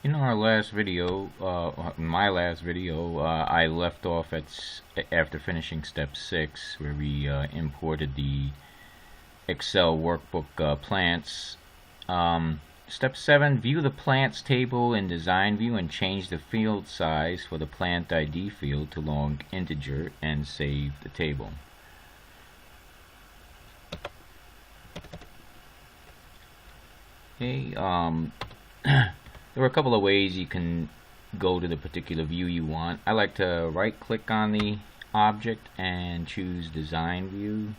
In our last video, my last video, I left off after finishing step 6, where we imported the Excel workbook plants. Step 7, view the plants table in design view and change the field size for the plant ID field to long integer and save the table. Okay, there are a couple of ways you can go to the particular view you want. I like to right click on the object and choose design view,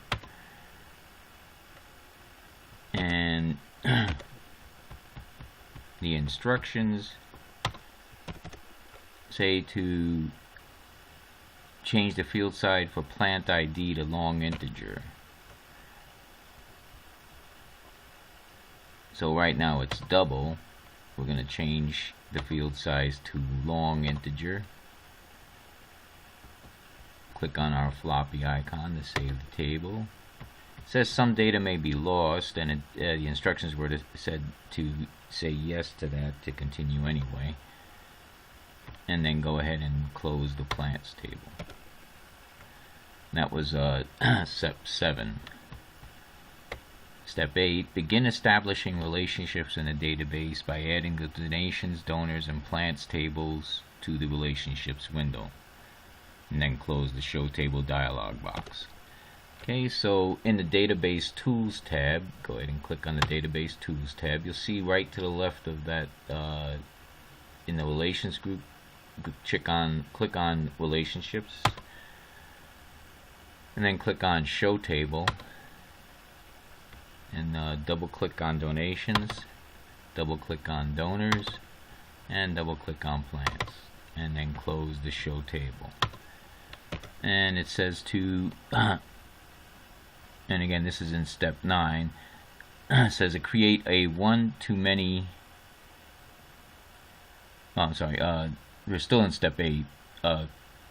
and the instructions say to change the field size for plant ID to long integer. So right now it's double. We're going to change the field size to long integer. Click on our floppy icon to save the table. It says some data may be lost, and the instructions were said to say yes to that to continue anyway. And then go ahead and close the plants table. That was step 7. Step 8, begin establishing relationships in a database by adding the donations, donors, and plants tables to the relationships window. And then close the show table dialog box. Okay, so in the database tools tab, go ahead and click on the database tools tab. You'll see right to the left of that in the relations group, click on relationships, and then click on show table. And double click on donations, double click on donors, and double click on plants, and then close the show table. And it says to and again, this is in step 9. It says to create a one-to-many. Oh, I'm sorry, we're still in step 8.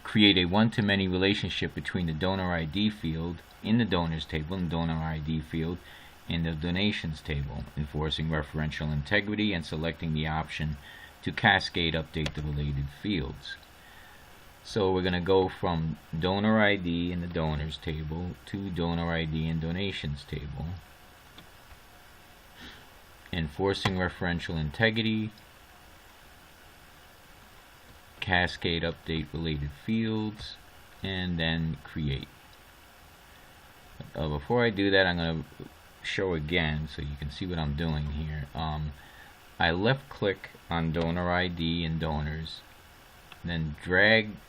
Create a one-to-many relationship between the donor ID field in the donors table and donor ID field in the donations table, enforcing referential integrity and selecting the option to cascade update the related fields. So we're going to go from donor ID in the donors table to donor ID in donations table, enforcing referential integrity, cascade update related fields, and then create. Before I do that, I'm going to show again so you can see what I'm doing here. I left click on donor ID and donors, then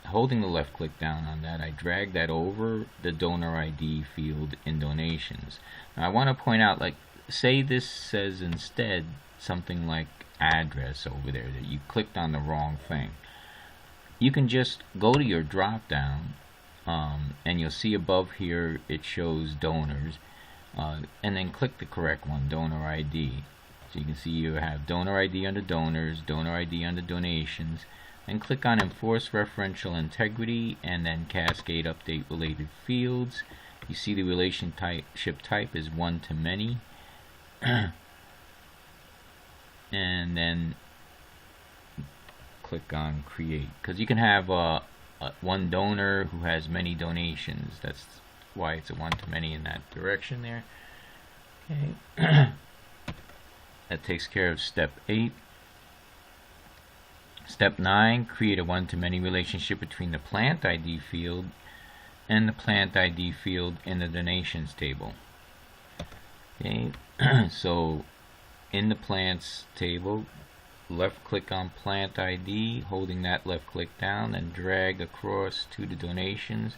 holding the left click down on that, I drag that over the donor ID field in donations. Now I want to point out, like, say this says instead something like address over there, that you clicked on the wrong thing. You can just go to your drop down and you'll see above here it shows donors. And then click the correct one, donor ID. So you can see you have donor ID under donors, donor ID under donations, and click on enforce referential integrity and then cascade update related fields. You see the relationship type is one-to-many. And then click on create, because you can have one donor who has many donations. That's why it's a one-to-many in that direction there. Okay. That takes care of step 8. Step 9, create a one-to-many relationship between the plant ID field and the plant ID field in the donations table. Okay. So in the plants table, left click on plant ID, holding that left click down, and drag across to the donations.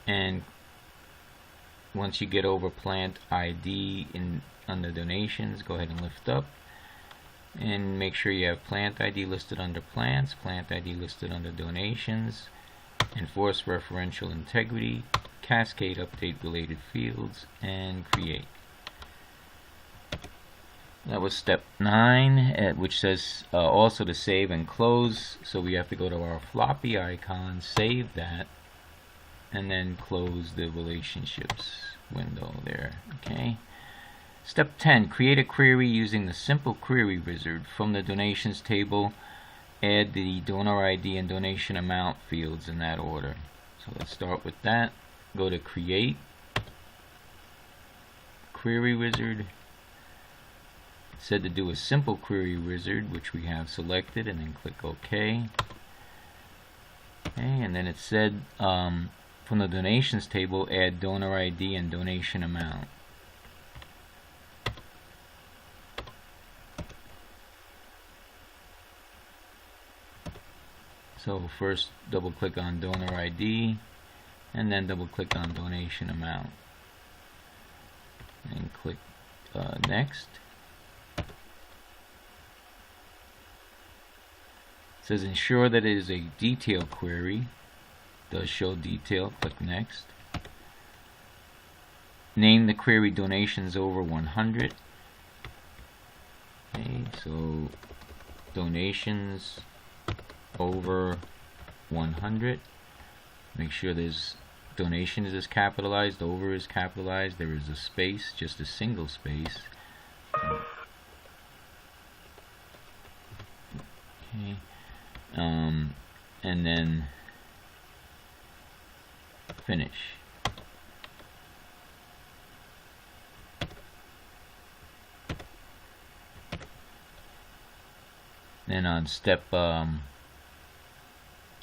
And once you get over plant ID under donations, go ahead and lift up and make sure you have plant ID listed under plants, plant ID listed under donations, enforce referential integrity, cascade update related fields, and create. That was step 9, which says also to save and close. So we have to go to our floppy icon, save that, and then close the relationships window there. Okay. Step 10. Create a query using the simple query wizard. From the donations table, add the donor ID and donation amount fields in that order. So let's start with that. Go to Create, Query Wizard. It said to do a simple query wizard, which we have selected, and then click OK. Okay, and then it said from the donations table, add donor ID and donation amount. So first double click on donor ID and then double click on donation amount and click next. It says ensure that it is a detailed query. It does show detail. Click next. Name the query donations over 100. Okay, so donations over 100. Make sure there's donations is capitalized, over is capitalized, there is a space, just a single space. Okay. And then finish. Then on step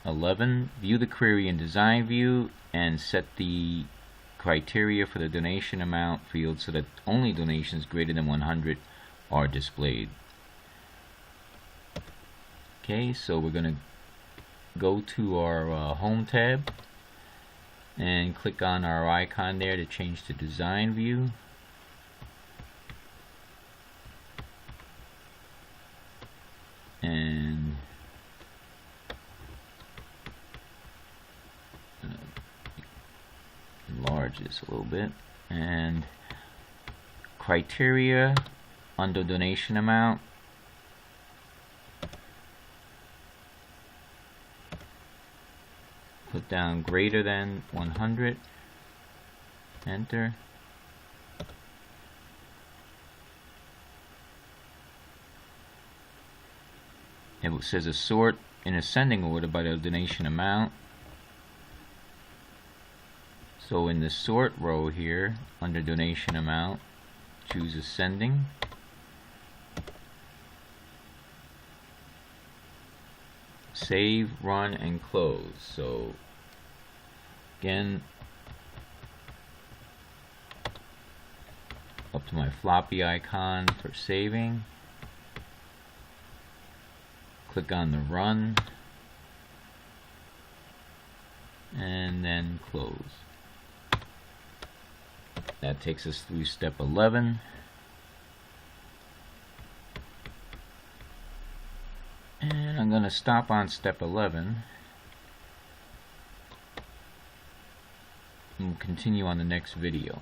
11, view the query in design view and set the criteria for the donation amount field so that only donations greater than 100 are displayed. Okay, so we're going to go to our home tab and click on our icon there to change to design view. And enlarge this a little bit, and criteria under donation amount, put down greater than 100, enter. It says a sort in ascending order by the donation amount. So in the sort row here, under donation amount, choose ascending. Save, run, and close. So again, up to my floppy icon for saving. Click on the run and then close. That takes us through step 11. And I'm going to stop on step 11 and we'll continue on the next video.